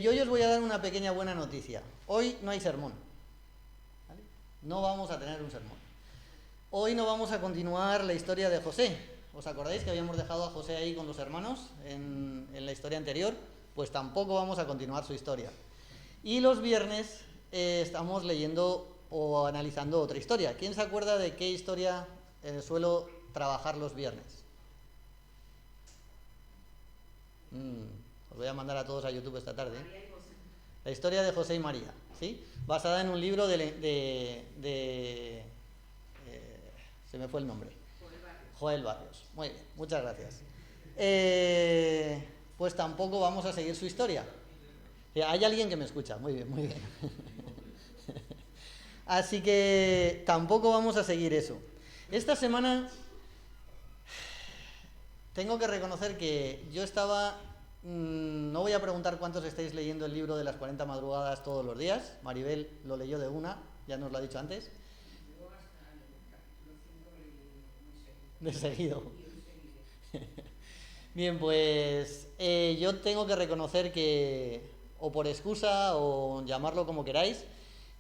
Yo hoy os voy a dar una pequeña buena noticia. Hoy no hay sermón, ¿vale? No vamos a tener un sermón. Hoy no vamos a continuar la historia de José. ¿Os acordáis que habíamos dejado a José ahí con los hermanos en la historia anterior? Pues tampoco vamos a continuar su historia. Y los viernes estamos leyendo o analizando otra historia. ¿Quién se acuerda de qué historia suelo trabajar los viernes? Os voy a mandar a todos a YouTube esta tarde. La historia de José y María, ¿sí? Basada en un libro se me fue el nombre. Joel Barrios. Muy bien, muchas gracias. Pues tampoco vamos a seguir su historia. Hay alguien que me escucha, muy bien, muy bien. Así que tampoco vamos a seguir eso. Esta semana tengo que reconocer que yo estaba... no voy a preguntar cuántos estáis leyendo el libro de las 40 madrugadas todos los días. Maribel lo leyó de una, ya nos lo ha dicho antes. Yo hasta el capítulo 5 leí muy De seguido. seguido. Bien, pues yo tengo que reconocer que, o por excusa, o llamarlo como queráis,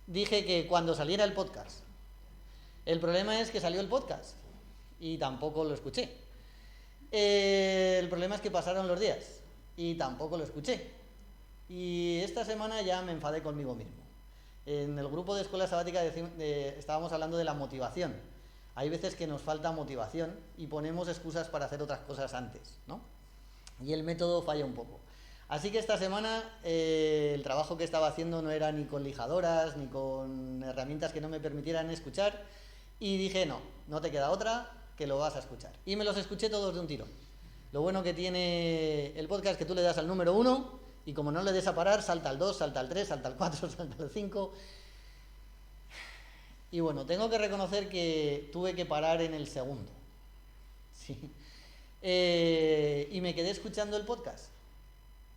dije que cuando saliera el podcast. El problema es que salió el podcast y tampoco lo escuché. El problema es que pasaron los días y tampoco lo escuché. Y esta semana ya me enfadé conmigo mismo. En el grupo de Escuela Sabática estábamos hablando de la motivación. Hay veces que nos falta motivación y ponemos excusas para hacer otras cosas antes, ¿no? Y el método falla un poco. Así que esta semana el trabajo que estaba haciendo no era ni con lijadoras, ni con herramientas que no me permitieran escuchar. Y dije, no te queda otra, que lo vas a escuchar. Y me los escuché todos de un tiro. Lo bueno que tiene el podcast es que tú le das al número 1 y como no le des a parar, salta al 2, salta al 3, salta al 4, salta al 5... Y bueno, tengo que reconocer que tuve que parar en el segundo. Sí. Y me quedé escuchando el podcast.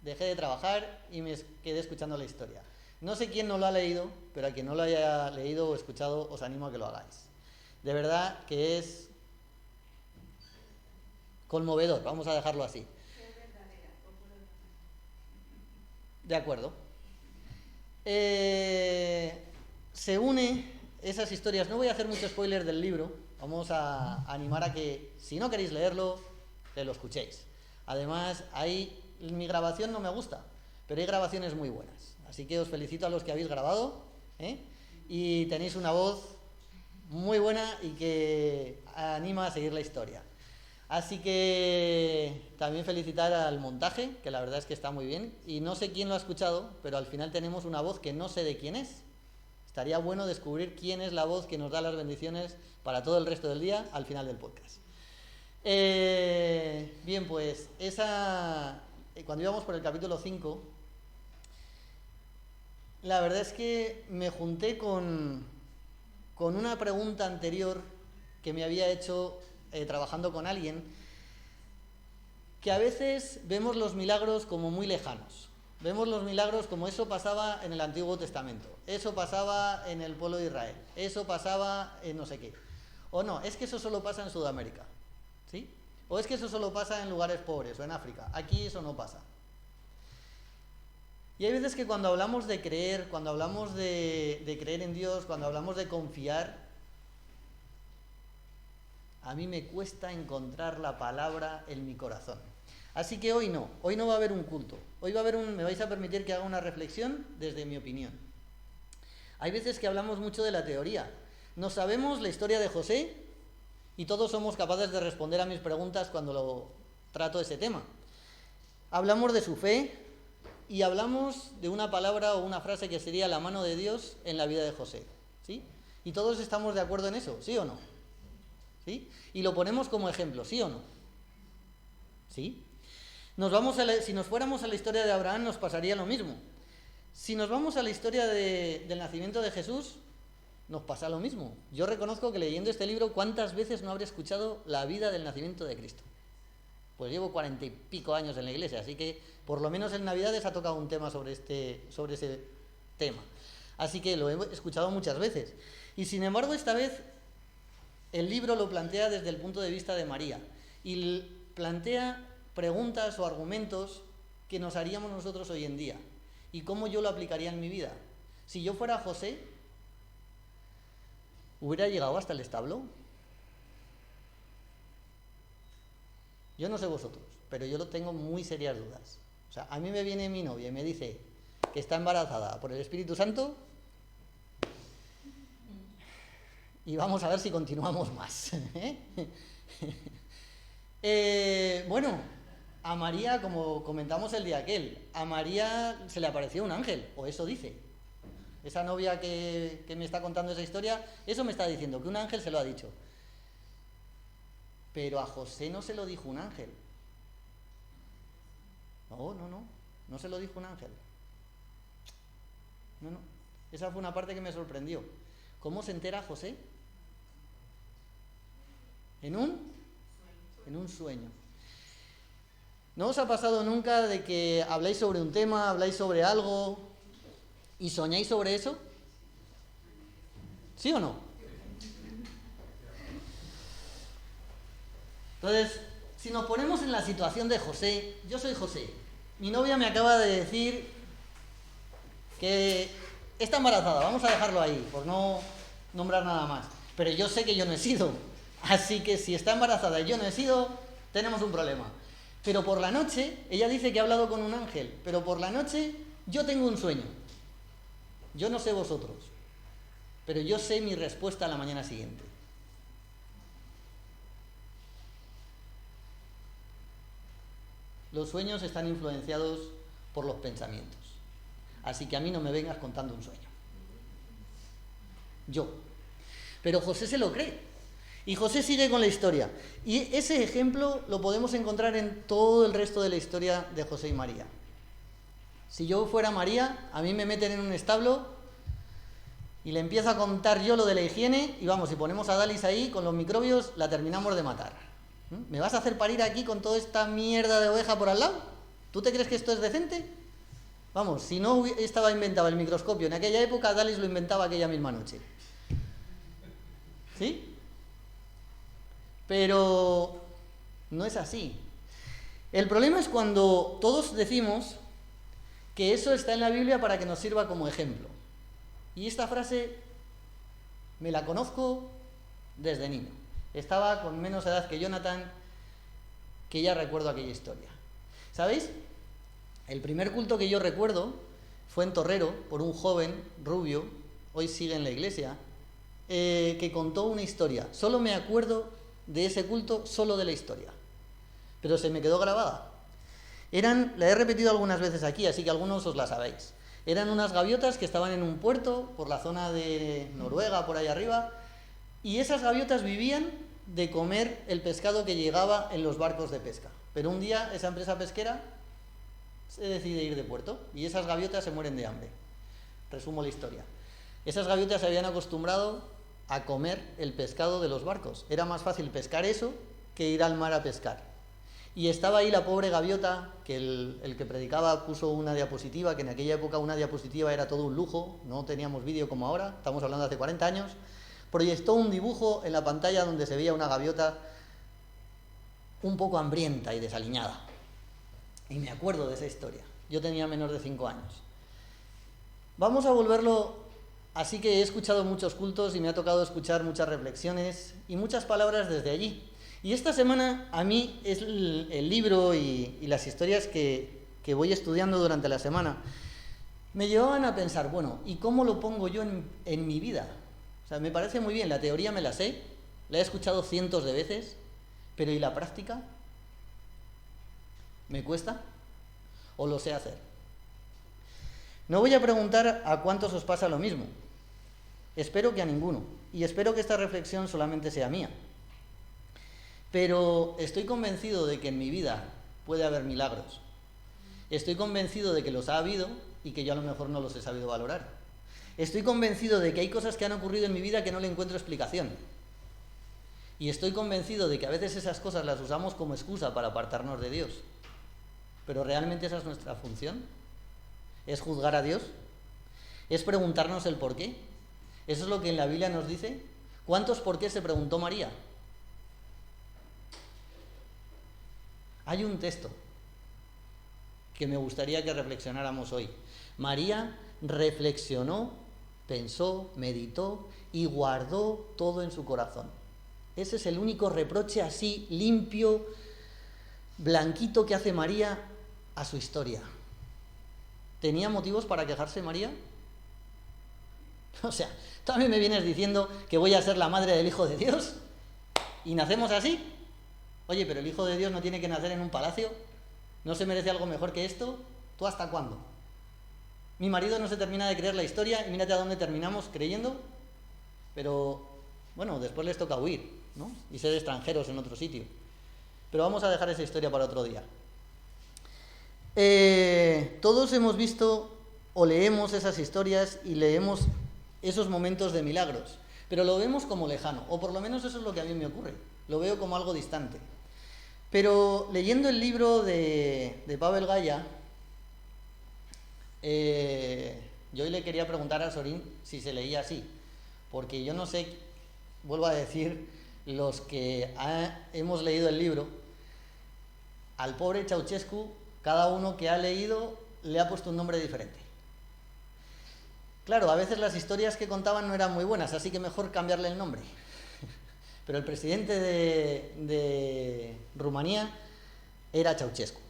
Dejé de trabajar y me quedé escuchando la historia. No sé quién no lo ha leído, pero a quien no lo haya leído o escuchado, os animo a que lo hagáis. De verdad que es conmovedor, vamos a dejarlo así. De acuerdo. Se une esas historias. No voy a hacer mucho spoiler del libro. Vamos a animar a que, si no queréis leerlo, que lo escuchéis. Además, mi grabación no me gusta, pero hay grabaciones muy buenas. Así que os felicito a los que habéis grabado, y tenéis una voz muy buena y que anima a seguir la historia. Así que también felicitar al montaje, que la verdad es que está muy bien. Y no sé quién lo ha escuchado, pero al final tenemos una voz que no sé de quién es. Estaría bueno descubrir quién es la voz que nos da las bendiciones para todo el resto del día al final del podcast. Bien, pues cuando íbamos por el capítulo 5, la verdad es que me junté con una pregunta anterior que me había hecho trabajando con alguien, que a veces vemos los milagros como muy lejanos. Vemos los milagros como eso pasaba en el Antiguo Testamento, eso pasaba en el pueblo de Israel, eso pasaba en no sé qué. O no, es que eso solo pasa en Sudamérica, ¿sí? O es que eso solo pasa en lugares pobres o en África, aquí eso no pasa. Y hay veces que cuando hablamos de creer, cuando hablamos de creer en Dios, cuando hablamos de confiar, a mí me cuesta encontrar la palabra en mi corazón. Así que hoy no va a haber un culto. Hoy va a haber me vais a permitir que haga una reflexión desde mi opinión. Hay veces que hablamos mucho de la teoría. No sabemos la historia de José y todos somos capaces de responder a mis preguntas cuando lo trato ese tema. Hablamos de su fe y hablamos de una palabra o una frase que sería la mano de Dios en la vida de José, ¿sí? Y todos estamos de acuerdo en eso, ¿sí o no? ¿Sí? Y lo ponemos como ejemplo, ¿sí o no? ¿Sí? Si nos fuéramos a la historia de Abraham nos pasaría lo mismo. Si nos vamos a la historia del nacimiento de Jesús, nos pasa lo mismo. Yo reconozco que leyendo este libro, ¿cuántas veces no habré escuchado la vida del nacimiento de Cristo? Pues llevo 40 y pico años en la iglesia, así que por lo menos en Navidades ha tocado un tema sobre ese tema. Así que lo he escuchado muchas veces. Y sin embargo, esta vez el libro lo plantea desde el punto de vista de María y plantea preguntas o argumentos que nos haríamos nosotros hoy en día y cómo yo lo aplicaría en mi vida. Si yo fuera José, ¿hubiera llegado hasta el establo? Yo no sé vosotros, pero yo lo tengo muy serias dudas. O sea, a mí me viene mi novia y me dice que está embarazada por el Espíritu Santo y vamos a ver si continuamos más. Bueno, a María, como comentamos el día aquel, a María se le apareció un ángel, o eso dice. Esa novia que me está contando esa historia, eso me está diciendo, que un ángel se lo ha dicho. Pero a José no se lo dijo un ángel. No se lo dijo un ángel. No. Esa fue una parte que me sorprendió. ¿Cómo se entera José? En un sueño. ¿No os ha pasado nunca de que habláis sobre un tema, habláis sobre algo y soñáis sobre eso? ¿Sí o no? Entonces, si nos ponemos en la situación de José, yo soy José. Mi novia me acaba de decir que está embarazada, vamos a dejarlo ahí, por no nombrar nada más. Pero yo sé que yo no he sido. Así que si está embarazada y yo no he sido, tenemos un problema. Pero por la noche, ella dice que ha hablado con un ángel, pero por la noche yo tengo un sueño. Yo no sé vosotros, pero yo sé mi respuesta a la mañana siguiente. Los sueños están influenciados por los pensamientos. Así que a mí no me vengas contando un sueño. Yo. Pero José se lo cree. Y José sigue con la historia. Y ese ejemplo lo podemos encontrar en todo el resto de la historia de José y María. Si yo fuera María, a mí me meten en un establo y le empiezo a contar yo lo de la higiene y vamos, si ponemos a Dalis ahí con los microbios, la terminamos de matar. ¿Me vas a hacer parir aquí con toda esta mierda de oveja por al lado? ¿Tú te crees que esto es decente? Vamos, si no estaba inventado el microscopio en aquella época, Dalis lo inventaba aquella misma noche. ¿Sí? Pero no es así. El problema es cuando todos decimos que eso está en la Biblia para que nos sirva como ejemplo. Y esta frase me la conozco desde niño. Estaba con menos edad que Jonathan, que ya recuerdo aquella historia. ¿Sabéis? El primer culto que yo recuerdo fue en Torrero, por un joven rubio, hoy sigue en la iglesia, que contó una historia. Solo me acuerdo de ese culto, solo de la historia. Pero se me quedó grabada. La he repetido algunas veces aquí, así que algunos os la sabéis. Eran unas gaviotas que estaban en un puerto, por la zona de Noruega, por ahí arriba, y esas gaviotas vivían de comer el pescado que llegaba en los barcos de pesca. Pero un día esa empresa pesquera se decide ir de puerto y esas gaviotas se mueren de hambre. Resumo la historia. Esas gaviotas se habían acostumbrado a comer el pescado de los barcos. Era más fácil pescar eso que ir al mar a pescar. Y estaba ahí la pobre gaviota, que el que predicaba puso una diapositiva, que en aquella época una diapositiva era todo un lujo, no teníamos vídeo como ahora, estamos hablando de hace 40 años, proyectó un dibujo en la pantalla donde se veía una gaviota un poco hambrienta y desaliñada. Y me acuerdo de esa historia. Yo tenía menos de 5 años. Vamos a volverlo, así que he escuchado muchos cultos y me ha tocado escuchar muchas reflexiones y muchas palabras desde allí. Y esta semana a mí es el libro y las historias que voy estudiando durante la semana me llevaban a pensar, bueno, ¿y cómo lo pongo yo en mi vida? O sea, me parece muy bien, la teoría me la sé, la he escuchado cientos de veces, pero ¿y la práctica? ¿Me cuesta? ¿O lo sé hacer? No voy a preguntar a cuántos os pasa lo mismo. Espero que a ninguno. Y espero que esta reflexión solamente sea mía. Pero estoy convencido de que en mi vida puede haber milagros. Estoy convencido de que los ha habido y que yo a lo mejor no los he sabido valorar. Estoy convencido de que hay cosas que han ocurrido en mi vida que no le encuentro explicación. Y estoy convencido de que a veces esas cosas las usamos como excusa para apartarnos de Dios. Pero ¿realmente esa es nuestra función? ¿Es juzgar a Dios? ¿Es preguntarnos el por qué? ¿Eso es lo que en la Biblia nos dice? ¿Cuántos por qué se preguntó María? Hay un texto. que me gustaría que reflexionáramos hoy. María reflexionó, pensó, meditó y guardó todo en su corazón. Ese es el único reproche así limpio, blanquito que hace María a su historia. ¿Tenía motivos para quejarse María? O sea, ¿también me vienes diciendo que voy a ser la madre del Hijo de Dios? ¿Y nacemos así? Oye, pero el Hijo de Dios no tiene que nacer en un palacio. ¿No se merece algo mejor que esto? ¿Tú hasta cuándo? Mi marido no se termina de creer la historia y mírate a dónde terminamos creyendo. Pero, bueno, después les toca huir, ¿no? Y ser extranjeros en otro sitio. Pero vamos a dejar esa historia para otro día. Todos hemos visto o leemos esas historias y leemos esos momentos de milagros, pero lo vemos como lejano, o por lo menos eso es lo que a mí me ocurre. Lo veo como algo distante. Pero leyendo el libro de Pavel Gaya, yo hoy le quería preguntar a Sorín si se leía así, porque yo no sé, vuelvo a decir, los que hemos leído el libro, al pobre Ceausescu, cada uno que ha leído le ha puesto un nombre diferente. Claro, a veces las historias que contaban no eran muy buenas, así que mejor cambiarle el nombre. Pero el presidente de Rumanía era Ceausescu,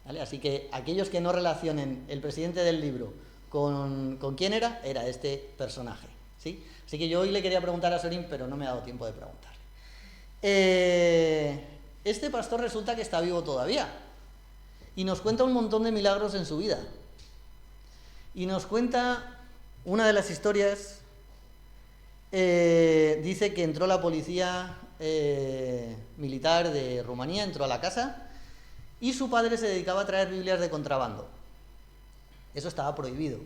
¿vale? Así que aquellos que no relacionen el presidente del libro con quién era este personaje, ¿sí? Así que yo hoy le quería preguntar a Sorín, pero no me ha dado tiempo de preguntar. Este pastor resulta que está vivo todavía y nos cuenta un montón de milagros en su vida. Y nos cuenta una de las historias. Dice que entró la policía militar de Rumanía, entró a la casa y su padre se dedicaba a traer Biblias de contrabando. Eso estaba prohibido.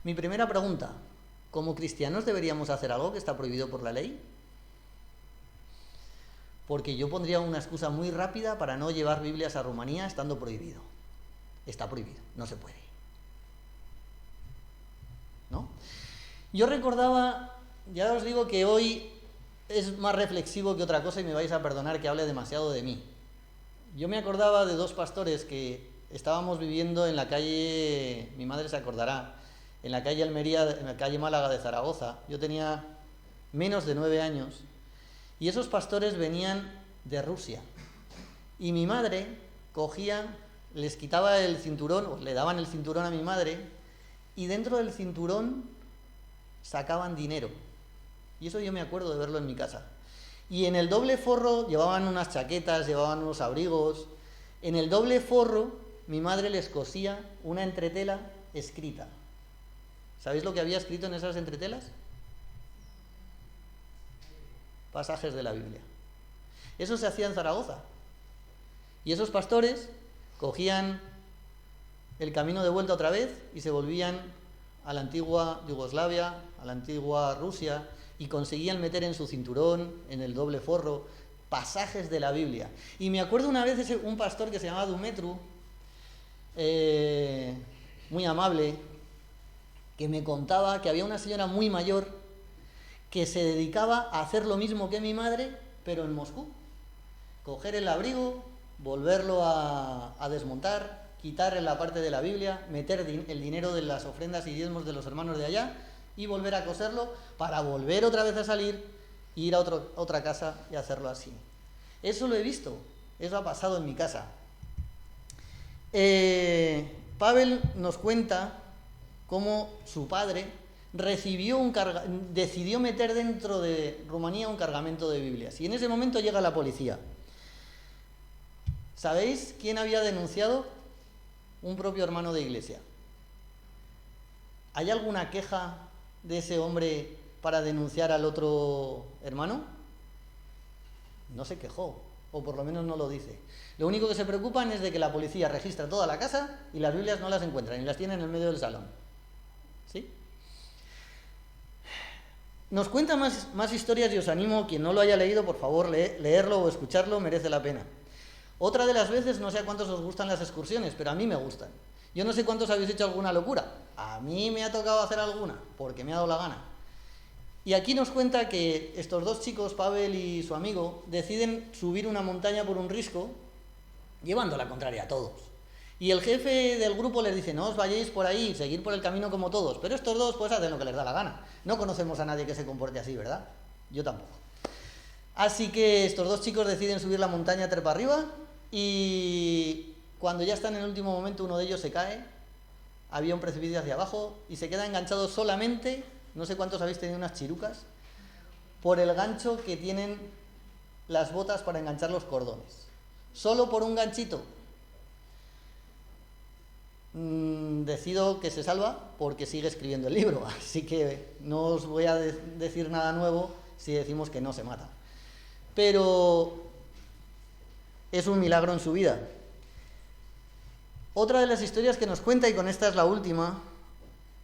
Mi primera pregunta, ¿como cristianos deberíamos hacer algo que está prohibido por la ley? Porque yo pondría una excusa muy rápida para no llevar Biblias a Rumanía estando prohibido. Está prohibido, no se puede. ¿No? Yo recordaba, ya os digo que hoy es más reflexivo que otra cosa y me vais a perdonar que hable demasiado de mí. Yo me acordaba de dos pastores que estábamos viviendo en la calle, mi madre se acordará, en la calle Almería, en la calle Málaga de Zaragoza. Yo tenía menos de 9 años y esos pastores venían de Rusia. Y mi madre cogía, les quitaba el cinturón, o le daban el cinturón a mi madre, y dentro del cinturón sacaban dinero. Y eso yo me acuerdo de verlo en mi casa. Y en el doble forro llevaban unas chaquetas, llevaban unos abrigos. En el doble forro mi madre les cosía una entretela escrita. ¿Sabéis lo que había escrito en esas entretelas? Pasajes de la Biblia. Eso se hacía en Zaragoza. Y esos pastores cogían el camino de vuelta otra vez y se volvían a la antigua Yugoslavia, a la antigua Rusia, y conseguían meter en su cinturón, en el doble forro, pasajes de la Biblia. Y me acuerdo una vez un pastor que se llamaba Dumetru, muy amable, que me contaba que había una señora muy mayor que se dedicaba a hacer lo mismo que mi madre, pero en Moscú. Coger el abrigo, volverlo a desmontar, quitar en la parte de la Biblia, meter el dinero de las ofrendas y diezmos de los hermanos de allá y volver a coserlo para volver otra vez a salir, ir a otra casa y hacerlo así. Eso lo he visto, eso ha pasado en mi casa. Pavel nos cuenta cómo su padre decidió meter dentro de Rumanía un cargamento de Biblias y en ese momento llega la policía. ¿Sabéis quién había denunciado? Un propio hermano de iglesia. ¿Hay alguna queja de ese hombre para denunciar al otro hermano? No se quejó, o por lo menos no lo dice. Lo único que se preocupan es de que la policía registra toda la casa y las Biblias no las encuentran y las tienen en el medio del salón. ¿Sí? Nos cuenta más historias y os animo, quien no lo haya leído, por favor, leerlo o escucharlo, merece la pena. Otra de las veces, no sé a cuántos os gustan las excursiones, pero a mí me gustan. Yo no sé cuántos habéis hecho alguna locura. A mí me ha tocado hacer alguna, porque me ha dado la gana. Y aquí nos cuenta que estos dos chicos, Pavel y su amigo, deciden subir una montaña por un risco, llevando la contraria a todos. Y el jefe del grupo les dice, no os vayáis por ahí, seguir por el camino como todos. Pero estos dos pues hacen lo que les da la gana. No conocemos a nadie que se comporte así, ¿verdad? Yo tampoco. Así que estos dos chicos deciden subir la montaña trepa arriba y cuando ya están en el último momento uno de ellos se cae, había un precipicio hacia abajo y se queda enganchado solamente, no sé cuántos habéis tenido unas chirucas, por el gancho que tienen las botas para enganchar los cordones. Solo por un ganchito. Decido que se salva porque sigue escribiendo el libro, así que no os voy a decir nada nuevo si decimos que no se mata. Pero es un milagro en su vida. Otra de las historias que nos cuenta, y con esta es la última,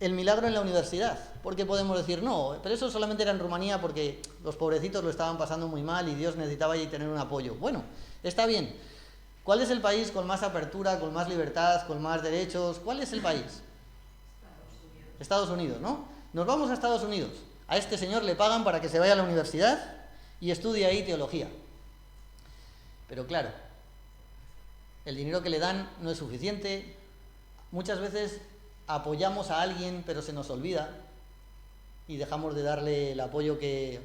el milagro en la universidad. Porque podemos decir, no, pero eso solamente era en Rumanía porque los pobrecitos lo estaban pasando muy mal y Dios necesitaba ahí tener un apoyo. Bueno, está bien. ¿Cuál es el país con más apertura, con más libertad, con más derechos? ¿Cuál es el país? Estados Unidos, ¿no? Nos vamos a Estados Unidos. A este señor le pagan para que se vaya a la universidad y estudie ahí teología. Pero claro, el dinero que le dan no es suficiente. Muchas veces apoyamos a alguien, pero se nos olvida y dejamos de darle el apoyo que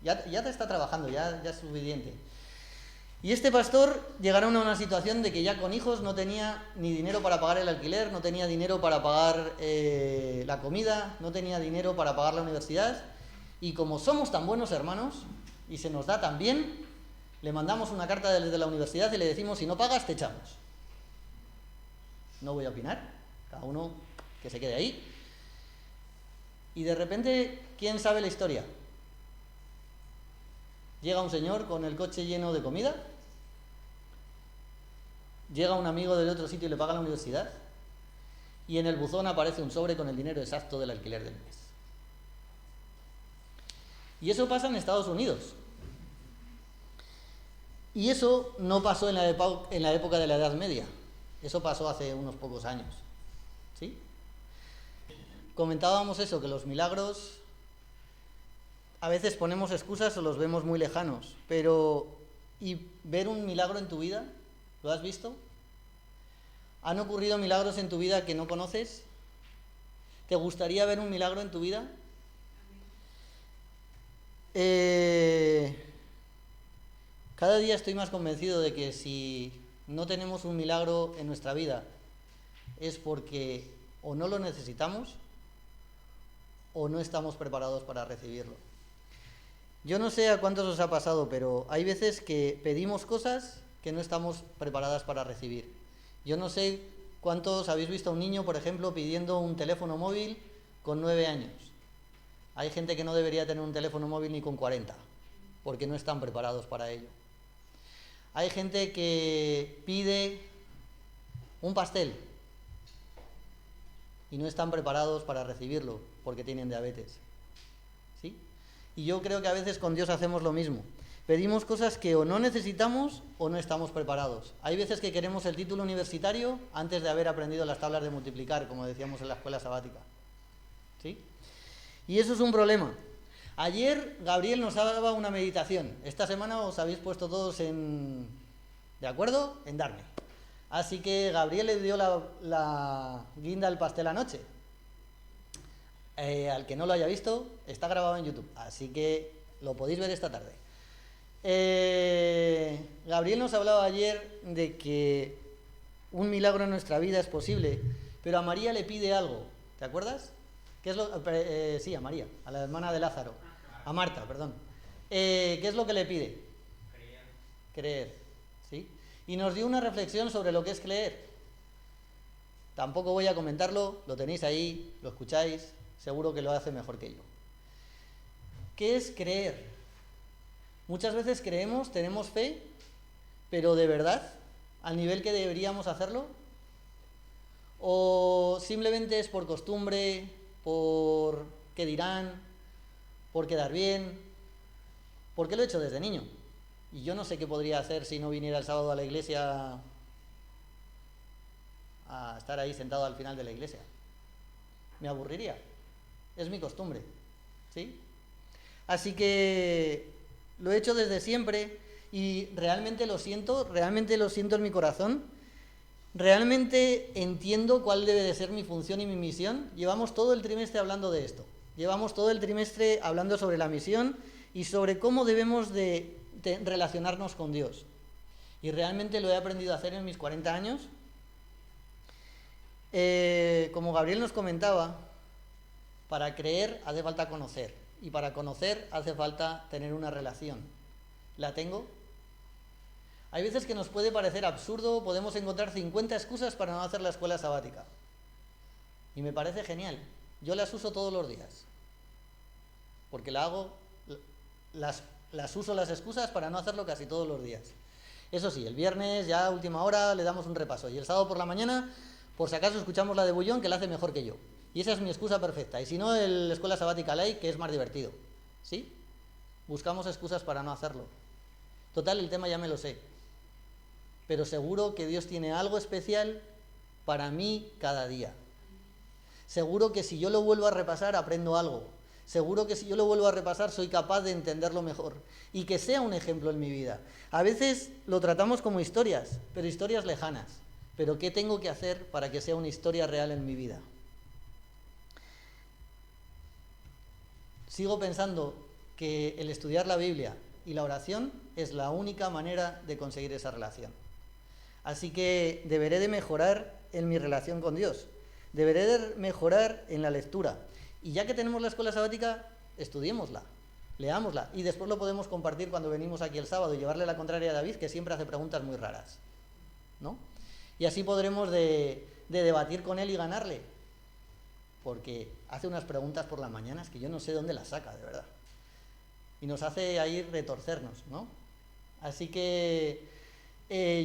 ya te está trabajando, ya es suficiente. Y este pastor llegaron a una situación de que ya con hijos no tenía ni dinero para pagar el alquiler, no tenía dinero para pagar la comida, no tenía dinero para pagar la universidad. Y como somos tan buenos hermanos y se nos da tan bien, le mandamos una carta desde la universidad y le decimos, si no pagas, te echamos. No voy a opinar, cada uno que se quede ahí. Y de repente, ¿quién sabe la historia? Llega un señor con el coche lleno de comida, llega un amigo del otro sitio y le paga la universidad, y en el buzón aparece un sobre con el dinero exacto del alquiler del mes. Y eso pasa en Estados Unidos. Y eso no pasó en la época de la Edad Media. Eso pasó hace unos pocos años. ¿Sí? Comentábamos eso, que los milagros a veces ponemos excusas o los vemos muy lejanos, pero ¿y ver un milagro en tu vida? ¿Lo has visto? ¿Han ocurrido milagros en tu vida que no conoces? ¿Te gustaría ver un milagro en tu vida? Cada día estoy más convencido de que si no tenemos un milagro en nuestra vida es porque o no lo necesitamos o no estamos preparados para recibirlo. Yo no sé a cuántos os ha pasado, pero hay veces que pedimos cosas que no estamos preparadas para recibir. Yo no sé cuántos habéis visto a un niño, por ejemplo, pidiendo un teléfono móvil con 9 años. Hay gente que no debería tener un teléfono móvil ni con 40, porque no están preparados para ello. Hay gente que pide un pastel y no están preparados para recibirlo, porque tienen diabetes. ¿Sí? Y yo creo que a veces con Dios hacemos lo mismo. Pedimos cosas que o no necesitamos o no estamos preparados. Hay veces que queremos el título universitario antes de haber aprendido las tablas de multiplicar, como decíamos en la escuela sabática. ¿Sí? Y eso es un problema. Ayer Gabriel nos daba una meditación. Esta semana os habéis puesto todos ¿de acuerdo? En darme. Así que Gabriel le dio la guinda al pastel anoche. Al que no lo haya visto, está grabado en YouTube. Así que lo podéis ver esta tarde. Gabriel nos hablaba ayer de que un milagro en nuestra vida es posible, pero a María le pide algo. ¿Te acuerdas? ¿Qué es lo? Sí, a María, a la hermana de Lázaro. A Marta, perdón. ¿Qué es lo que le pide? Creer. ¿Sí? Y nos dio una reflexión sobre lo que es creer. Tampoco voy a comentarlo, lo tenéis ahí, lo escucháis, seguro que lo hace mejor que yo. ¿Qué es creer? Muchas veces creemos, tenemos fe, pero ¿de verdad? ¿Al nivel que deberíamos hacerlo? ¿O simplemente es por costumbre, por qué dirán, por quedar bien? Porque lo he hecho desde niño. Y yo no sé qué podría hacer si no viniera el sábado a la iglesia a estar ahí sentado al final de la iglesia. Me aburriría. Es mi costumbre. ¿Sí? Así que lo he hecho desde siempre y realmente lo siento en mi corazón, ¿Realmente entiendo cuál debe de ser mi función y mi misión? Llevamos todo el trimestre hablando de esto. Llevamos todo el trimestre hablando sobre la misión y sobre cómo debemos de relacionarnos con Dios. Y realmente lo he aprendido a hacer en mis 40 años. Como Gabriel nos comentaba, para creer hace falta conocer. Y para conocer hace falta tener una relación. ¿La tengo? Hay veces que nos puede parecer absurdo, podemos encontrar 50 excusas para no hacer la escuela sabática. Y me parece genial. Yo las uso todos los días. Porque las uso las excusas para no hacerlo casi todos los días. Eso sí, el viernes ya a última hora le damos un repaso. Y el sábado por la mañana, por si acaso escuchamos la de Bullón, que la hace mejor que yo. Y esa es mi excusa perfecta. Y si no, la escuela sabática light, que es más divertido. ¿Sí? Buscamos excusas para no hacerlo. Total, el tema ya me lo sé. Pero seguro que Dios tiene algo especial para mí cada día. Seguro que si yo lo vuelvo a repasar, aprendo algo. Seguro que si yo lo vuelvo a repasar, soy capaz de entenderlo mejor. Y que sea un ejemplo en mi vida. A veces lo tratamos como historias, pero historias lejanas. Pero ¿qué tengo que hacer para que sea una historia real en mi vida? Sigo pensando que el estudiar la Biblia y la oración es la única manera de conseguir esa relación. Así que deberé de mejorar en mi relación con Dios. Deberé de mejorar en la lectura. Y ya que tenemos la escuela sabática, estudiémosla, leámosla. Y después lo podemos compartir cuando venimos aquí el sábado y llevarle la contraria a David, que siempre hace preguntas muy raras, ¿no? Y así podremos de debatir con él y ganarle. Porque hace unas preguntas por las mañanas que yo no sé dónde las saca, de verdad. Y nos hace ahí retorcernos, ¿no? Así que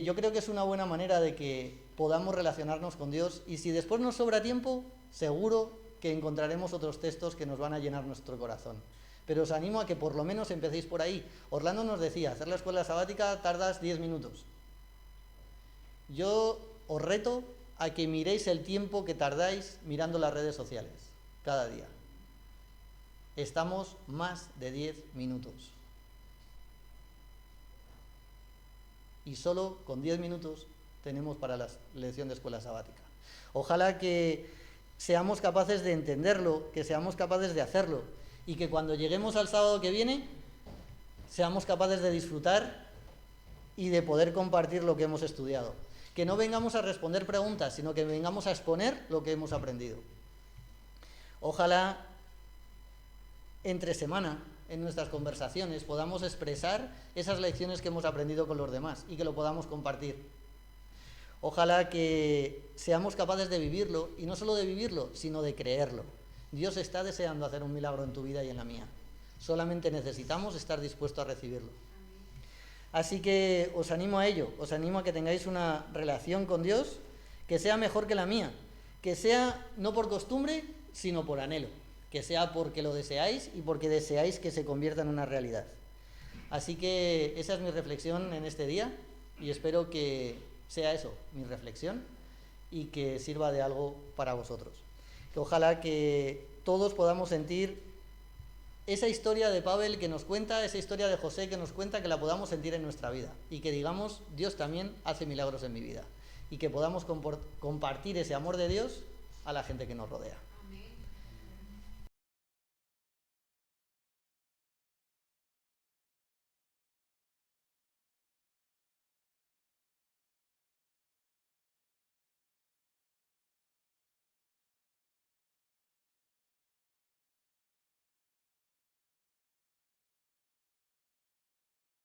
yo creo que es una buena manera de que podamos relacionarnos con Dios. Y si después nos sobra tiempo, seguro que encontraremos otros textos que nos van a llenar nuestro corazón. Pero os animo a que por lo menos empecéis por ahí. Orlando nos decía, hacer la escuela sabática tardas 10 minutos. Yo os reto a que miréis el tiempo que tardáis mirando las redes sociales cada día. Estamos más de 10 minutos. Y solo con 10 minutos tenemos para la lección de escuela sabática. Ojalá que seamos capaces de entenderlo, que seamos capaces de hacerlo y que cuando lleguemos al sábado que viene seamos capaces de disfrutar y de poder compartir lo que hemos estudiado. Que no vengamos a responder preguntas, sino que vengamos a exponer lo que hemos aprendido. Ojalá entre semana, en nuestras conversaciones, podamos expresar esas lecciones que hemos aprendido con los demás y que lo podamos compartir. Ojalá que seamos capaces de vivirlo, y no solo de vivirlo, sino de creerlo. Dios está deseando hacer un milagro en tu vida y en la mía. Solamente necesitamos estar dispuestos a recibirlo. Así que os animo a ello, os animo a que tengáis una relación con Dios que sea mejor que la mía, que sea no por costumbre, sino por anhelo, que sea porque lo deseáis y porque deseáis que se convierta en una realidad. Así que esa es mi reflexión en este día y espero que sea eso, mi reflexión, y que sirva de algo para vosotros. Que ojalá que todos podamos sentir esa historia de Pavel que nos cuenta, esa historia de José que nos cuenta, que la podamos sentir en nuestra vida y que digamos, Dios también hace milagros en mi vida y que podamos compartir ese amor de Dios a la gente que nos rodea.